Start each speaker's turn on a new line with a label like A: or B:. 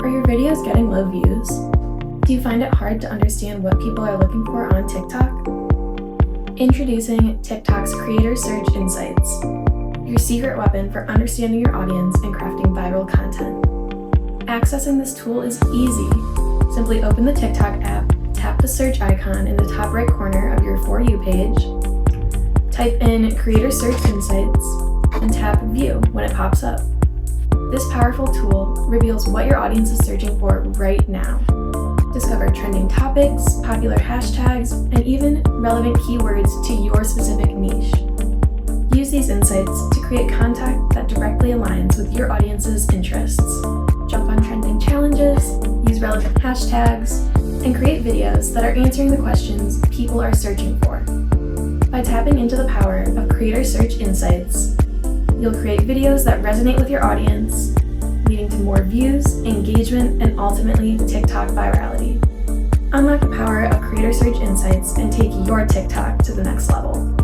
A: Are your videos getting low views? Do you find it hard to understand what people are looking for on TikTok? Introducing TikTok's Creator Search Insights, your secret weapon for understanding your audience and crafting viral content. Accessing this tool is easy. Simply open the TikTok app, tap the search icon in the top right corner of your For You page, type in Creator Search Insights, and tap View when it pops up. This powerful tool reveals what your audience is searching for right now. Discover trending topics, popular hashtags, and even relevant keywords to your specific niche. Use these insights to create content that directly aligns with your audience's interests. Jump on trending challenges, use relevant hashtags, and create videos that are answering the questions people are searching for. By tapping into the power of Creator Search Insights, you'll create videos that resonate with your audience, leading to more views, engagement, and ultimately TikTok virality. Unlock the power of Creator Search Insights and take your TikTok to the next level.